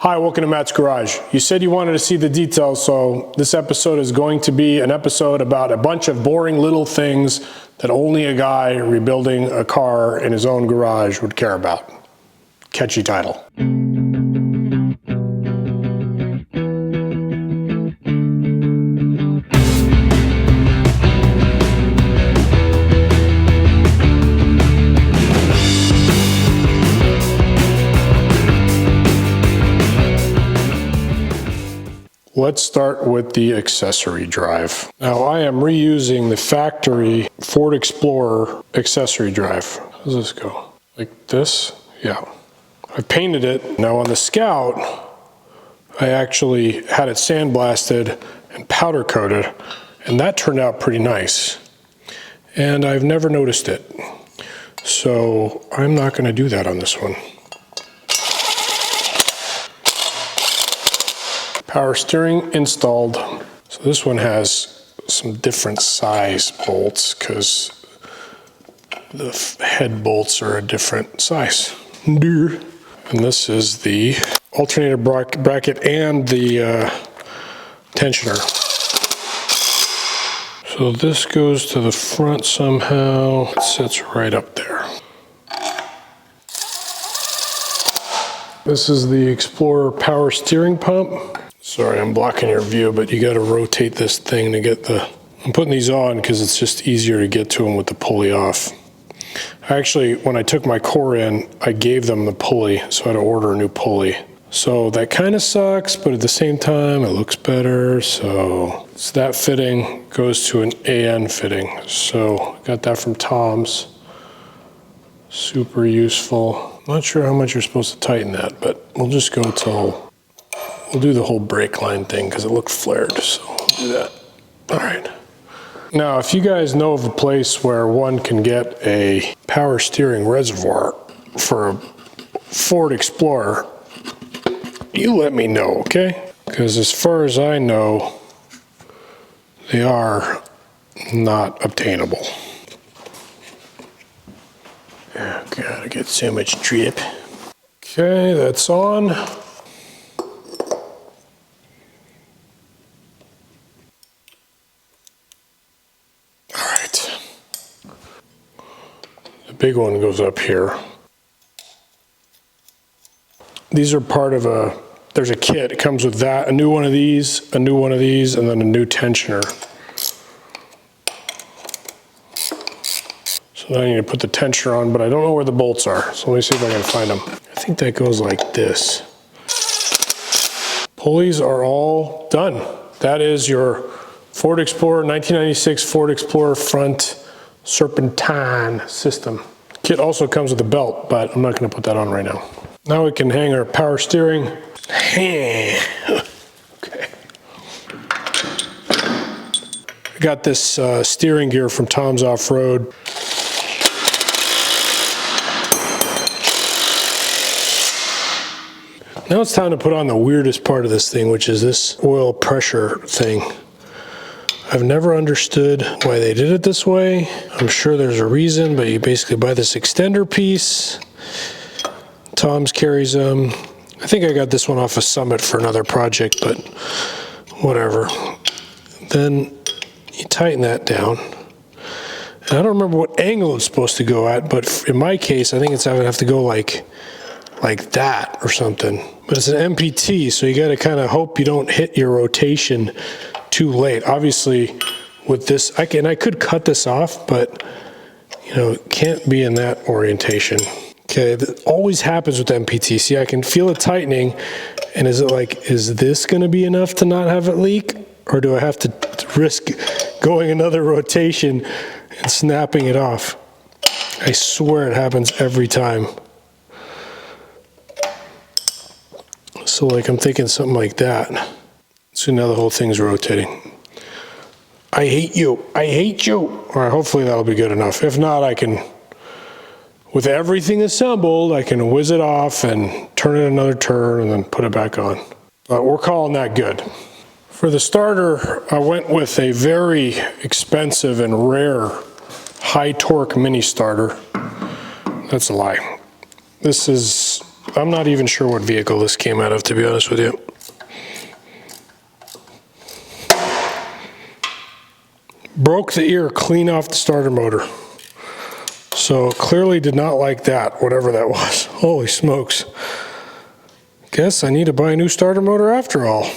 Hi, welcome to Matt's Garage. You said you wanted to see the details, so this episode is going to be an episode about a bunch of boring little things that only a guy rebuilding a car in his own garage would care about. Catchy title. Let's start with the accessory drive. Now I am reusing the factory Ford Explorer accessory drive. How does this go? Like this? Yeah. I painted it. Now on the Scout, I actually had it sandblasted and powder coated, and that turned out pretty nice. And I've never noticed it. So I'm not gonna do that on this one. Power steering installed. So this one has some different size bolts because the head bolts are a different size. And this is the alternator bracket and the tensioner. So this goes to the front somehow. It sits right up there. This is the Explorer power steering pump. Sorry, I'm blocking your view, but you got to rotate this thing to get the... I'm putting these on because it's just easier to get to them with the pulley off. Actually, when I took my core in, I gave them the pulley, so I had to order a new pulley. So that kind of sucks, but at the same time, it looks better. So that fitting goes to an AN fitting. So got that from Tom's. Super useful. Not sure how much you're supposed to tighten that, but we'll just go till... We'll do the whole brake line thing because it looked flared, so we'll do that. All right. Now, if you guys know of a place where one can get a power steering reservoir for a Ford Explorer, you let me know, okay? Because as far as I know, they are not obtainable. Oh, God, I get so much drip. Okay, that's on. Big one goes up here. These are part of a, there's a kit. It comes with that, a new one of these, a new one of these, and then a new tensioner. So now I need to put the tensioner on, but I don't know where the bolts are. So let me see if I can find them. I think that goes like this. Pulleys are all done. That is your Ford Explorer, 1996 Ford Explorer front serpentine system. Kit also comes with a belt, but I'm not going to put that on right now. Now we can hang our power steering. Okay. I got this steering gear from Tom's Off-Road. Now it's time to put on the weirdest part of this thing, which is this oil pressure thing. I've never understood why they did it this way. I'm sure there's a reason, but you basically buy this extender piece. Tom's carries them. I think I got this one off of Summit for another project, but whatever. Then you tighten that down. And I don't remember what angle it's supposed to go at, but in my case, I think it's going to have to go like that or something. But it's an MPT, so you got to kind of hope you don't hit your rotation too late. Obviously with this, I could cut this off, but you know, it can't be in that orientation. Okay, that always happens with MPT. See, I can feel it tightening, and is it like, is this gonna be enough to not have it leak? Or do I have to risk going another rotation and snapping it off? I swear it happens every time. So like I'm thinking something like that. So now the whole thing's rotating. I hate you. I hate you. All right, hopefully that'll be good enough. If not, I can, with everything assembled, I can whiz it off and turn it another turn and then put it back on. But we're calling that good. For the starter, I went with a very expensive and rare high torque mini starter. That's a lie. This is I'm not even sure what vehicle this came out of, to be honest with you. Broke the ear clean off the starter motor. So clearly did not like that, whatever that was. Holy smokes. Guess I need to buy a new starter motor after all.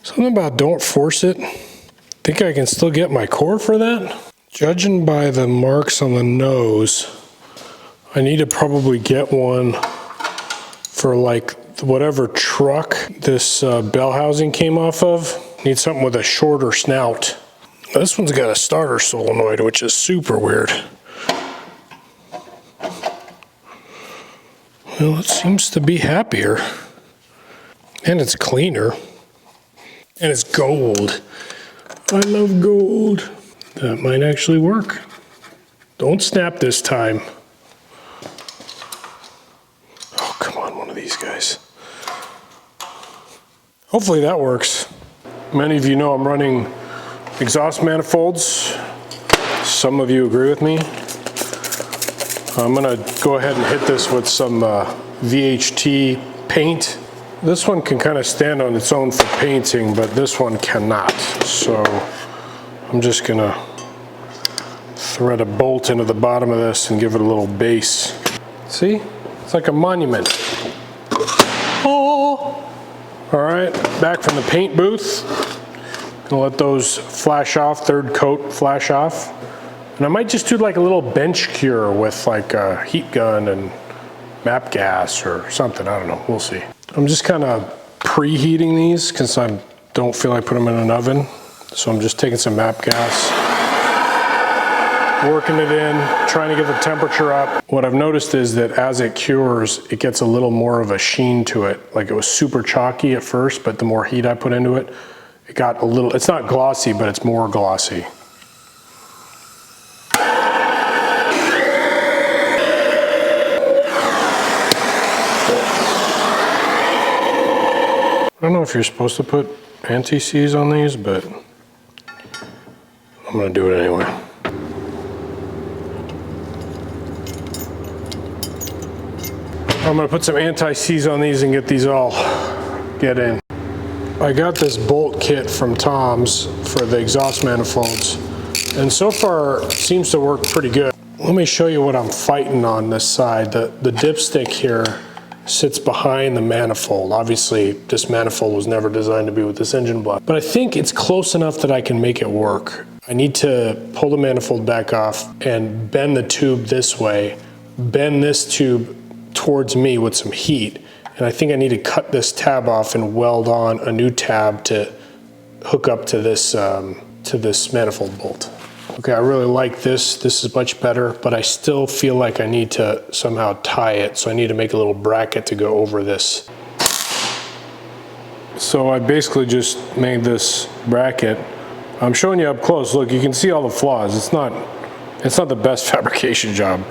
Something about don't force it. Think I can still get my core for that? Judging by the marks on the nose, I need to probably get one for like whatever truck this bell housing came off of. Need something with a shorter snout. This one's got a starter solenoid, which is super weird. Well, it seems to be happier. And it's cleaner. And it's gold. I love gold. That might actually work. Don't snap this time. Oh, come on, one of these guys. Hopefully that works. Many of you know I'm running exhaust manifolds. Some of you agree with me. I'm gonna go ahead and hit this with some VHT paint. This one can kind of stand on its own for painting, but this one cannot. So I'm just gonna thread a bolt into the bottom of this and give it a little base. See? It's like a monument. Oh! All right, back from the paint booth. Gonna let those flash off, third coat flash off. And I might just do like a little bench cure with like a heat gun and MAP gas or something, I don't know, we'll see. I'm just kind of preheating these because I don't feel like putting them in an oven. So I'm just taking some MAP gas, working it in, trying to get the temperature up. What I've noticed is that as it cures, it gets a little more of a sheen to it. Like it was super chalky at first, but the more heat I put into it, it got a little, it's not glossy, but it's more glossy. I don't know if you're supposed to put anti-seize on these, but I'm gonna do it anyway. I'm gonna put some anti-seize on these and get these all get in. I got this bolt kit from Tom's for the exhaust manifolds, and so far it seems to work pretty good. Let me show you what I'm fighting on this side. The dipstick here sits behind the manifold. Obviously, this manifold was never designed to be with this engine block, but I think it's close enough that I can make it work. I need to pull the manifold back off and bend the tube this way, bend this tube towards me with some heat, and I think I need to cut this tab off and weld on a new tab to hook up to this manifold bolt. Okay, I really like this. This is much better, but I still feel like I need to somehow tie it, so I need to make a little bracket to go over this. So I basically just made this bracket. I'm showing you up close. Look, you can see all the flaws. It's not the best fabrication job,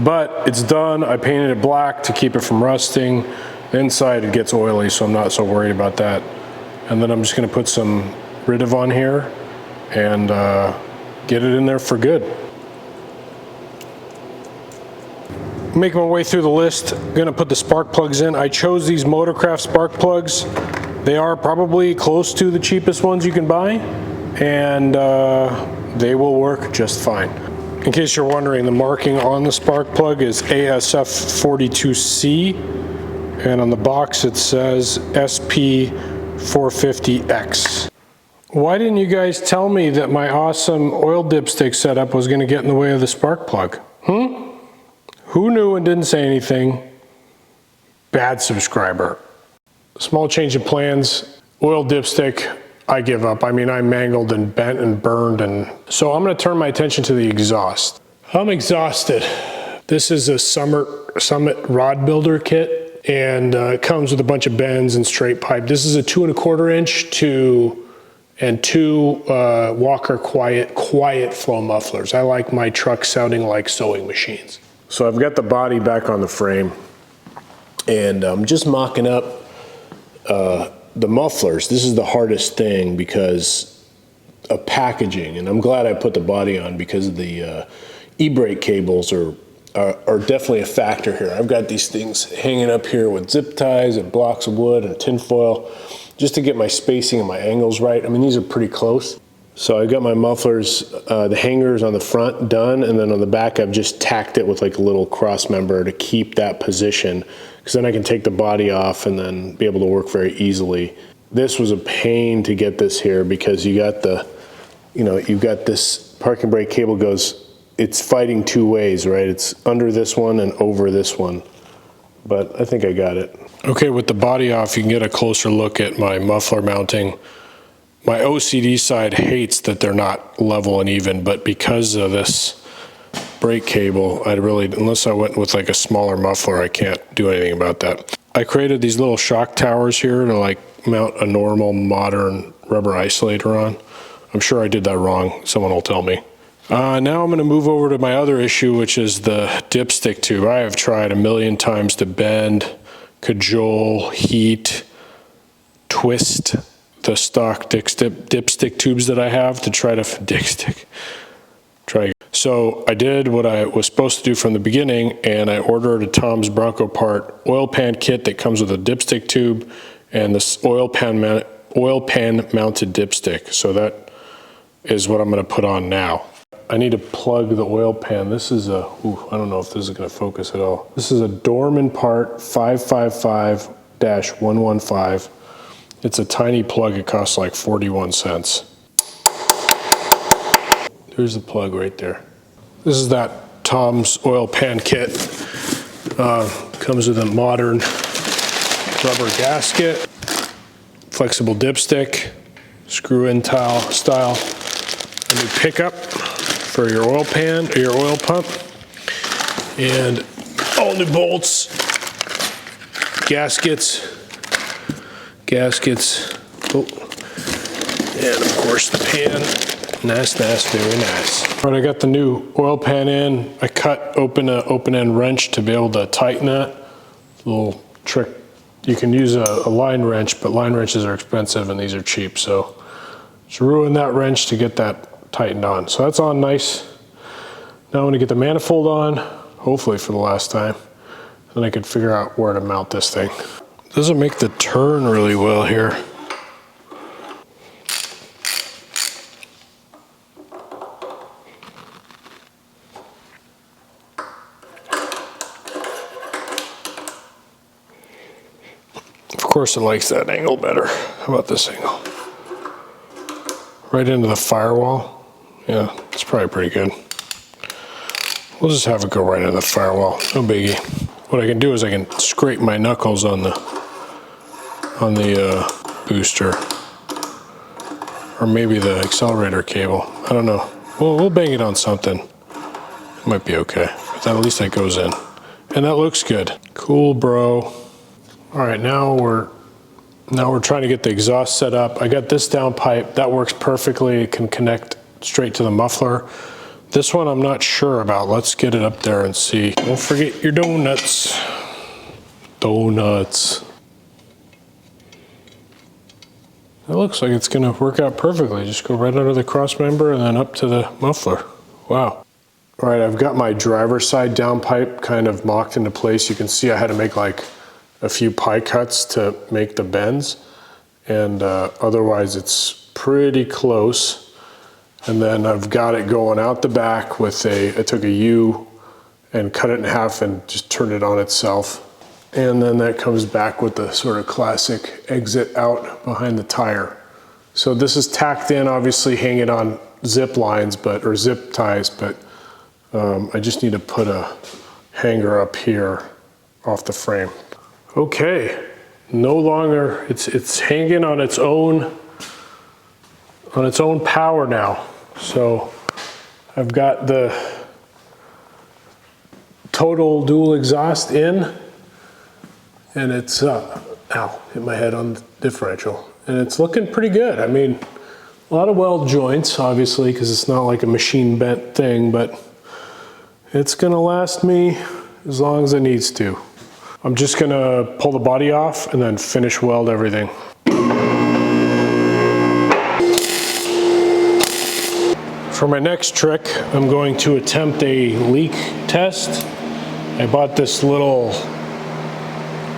but it's done. I painted it black to keep it from rusting. The inside it gets oily, so I'm not so worried about that. And then I'm just gonna put some Ritiv on here and get it in there for good. Making my way through the list, gonna put the spark plugs in. I chose these Motorcraft spark plugs. They are probably close to the cheapest ones you can buy, and they will work just fine. In case you're wondering, the marking on the spark plug is ASF42C, and on the box it says SP450X. Why didn't you guys tell me that my awesome oil dipstick setup was gonna get in the way of the spark plug? Who knew and didn't say anything? Bad subscriber. Small change of plans. Oil dipstick, I give up. I mean, I mangled and bent and burned, and so I'm gonna turn my attention to the exhaust. I'm exhausted. This is a Summit rod builder kit, and it comes with a bunch of bends and straight pipe. This is a 2 1/4 inch and two Walker quiet flow mufflers. I like my truck sounding like sewing machines. So I've got the body back on the frame, and I'm just mocking up the mufflers. This is the hardest thing because of packaging, and I'm glad I put the body on because the e-brake cables are are definitely a factor here. I've got these things hanging up here with zip ties and blocks of wood and tin foil just to get my spacing and my angles right. I mean, these are pretty close. So I got my mufflers, the hangers on the front done, and then on the back I've just tacked it with like a little cross member to keep that position, because then I can take the body off and then be able to work very easily. This was a pain to get this here because you got the, you've got this parking brake cable it's fighting two ways, right? It's under this one and over this one, but I think I got it. Okay, with the body off, you can get a closer look at my muffler mounting. My OCD side hates that they're not level and even, but because of this brake cable, unless I went with like a smaller muffler, I can't do anything about that. I created these little shock towers here to like mount a normal modern rubber isolator on. I'm sure I did that wrong. Someone will tell me. Now I'm going to move over to my other issue, which is the dipstick tube. I have tried a million times to bend, cajole, heat, twist the stock dipstick tubes that I have to try to So I did what I was supposed to do from the beginning, and I ordered a Tom's Bronco part oil pan kit that comes with a dipstick tube and this oil pan mounted dipstick. So that is what I'm going to put on now. I need to plug the oil pan. This is I don't know if this is going to focus at all. This is a Dorman part 555-115. It's a tiny plug. It costs like 41 cents. There's the plug right there. This is that Tom's oil pan kit. Comes with a modern rubber gasket, flexible dipstick, screw-in style, a new pickup for your oil pan or your oil pump, and all new bolts, gaskets, oh, and of course the pan. Nice, very nice. All right, I got the new oil pan in. I cut open an open-end wrench to be able to tighten that. Little trick. You can use a line wrench, but line wrenches are expensive and these are cheap, so just ruin that wrench to get that tightened on. So that's on nice. Now I'm gonna get the manifold on, hopefully for the last time. Then I can figure out where to mount this thing. Doesn't make the turn really well here. Of course it likes that angle better. How about this angle? Right into the firewall. Yeah, it's probably pretty good. We'll just have it go right into the firewall, no biggie. What I can do is I can scrape my knuckles on the booster, or maybe the accelerator cable. I don't know. We'll bang it on something. It might be okay. But at least that goes in, and that looks good. Cool, bro. All right, now we're trying to get the exhaust set up. I got this downpipe. That works perfectly. It can connect straight to the muffler. This one I'm not sure about. Let's get it up there and see. Don't forget your donuts. Donuts. It looks like it's gonna work out perfectly. Just go right under the cross member and then up to the muffler. Wow. All right, I've got my driver's side downpipe kind of mocked into place. You can see I had to make like a few pie cuts to make the bends, and otherwise it's pretty close. And then I've got it going out the back with I took a U and cut it in half and just turned it on itself. And then that comes back with the sort of classic exit out behind the tire. So this is tacked in, obviously hanging on zip lines, or zip ties, but I just need to put a hanger up here off the frame. Okay, no longer, it's hanging on its own power now. So I've got the total dual exhaust in, and it's, ow, hit my head on the differential. And it's looking pretty good. I mean, a lot of weld joints, obviously, because it's not like a machine bent thing, but it's gonna last me as long as it needs to. I'm just gonna pull the body off and then finish weld everything. For my next trick, I'm going to attempt a leak test I bought this little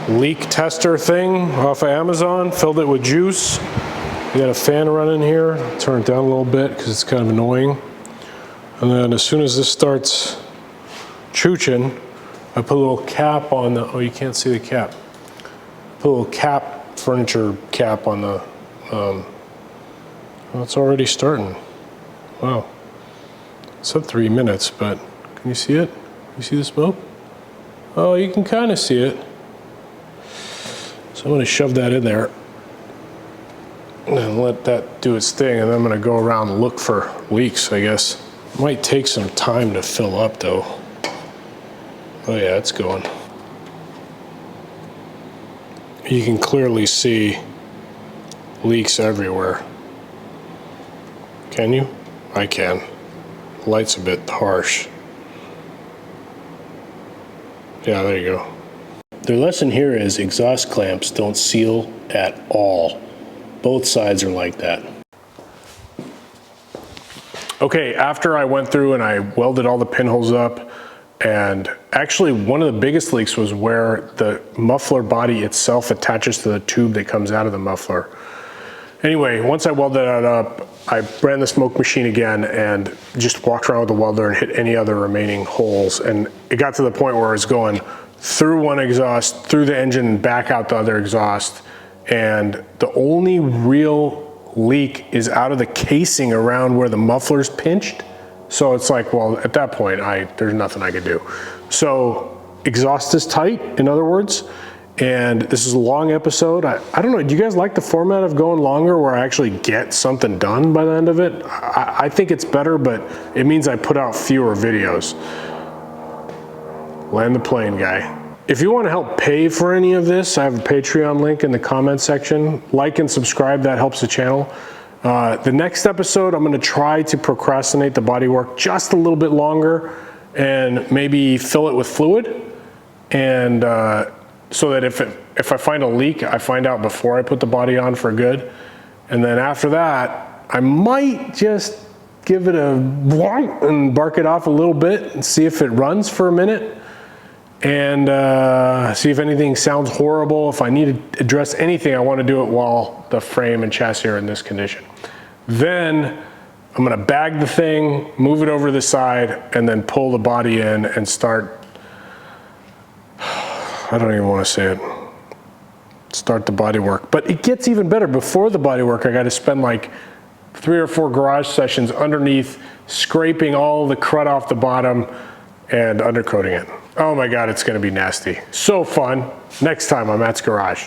leak tester thing off of Amazon, filled it with juice. We got a fan running here, turn it down a little bit because it's kind of annoying. And then as soon as this starts chooching, I put a little cap on the, oh, you can't see the cap. Put a little cap, furniture cap on the, well, it's already starting. Wow. It said 3 minutes, but can you see it? You see the smoke? Oh, you can kind of see it. So I'm going to shove that in there and let that do its thing, and then I'm going to go around and look for leaks, I guess. Might take some time to fill up though. Oh yeah, it's going. You can clearly see leaks everywhere. Can you? I can. The light's a bit harsh. Yeah, there you go. The lesson here is exhaust clamps don't seal at all. Both sides are like that. Okay, after I went through and I welded all the pinholes up, and actually one of the biggest leaks was where the muffler body itself attaches to the tube that comes out of the muffler. Anyway, once I welded that up, I ran the smoke machine again and just walked around with the welder and hit any other remaining holes. And it got to the point where it's going through one exhaust, through the engine, and back out the other exhaust. And the only real leak is out of the casing around where the muffler's pinched. So it's like, well, at that point, there's nothing I could do. So exhaust is tight, in other words. And this is a long episode. I don't know, do you guys like the format of going longer where I actually get something done by the end of it? I think it's better, but it means I put out fewer videos. Land the plane, guy. If you want to help pay for any of this, I have a Patreon link in the comment section. Like and subscribe, that helps the channel. The next episode, I'm going to try to procrastinate the bodywork just a little bit longer and maybe fill it with fluid. And so that if I find a leak, I find out before I put the body on for good. And then after that, I might just give it a whomp and bark it off a little bit and see if it runs for a minute. And see if anything sounds horrible. If I need to address anything, I want to do it while the frame and chassis are in this condition. Then I'm going to bag the thing, move it over to the side, and then pull the body in and start, I don't even want to say it, start the body work. But it gets even better. Before the body work, I got to spend like 3 or 4 garage sessions underneath, scraping all the crud off the bottom and undercoating it. Oh my God, it's gonna be nasty. So fun. Next time on Matt's Garage.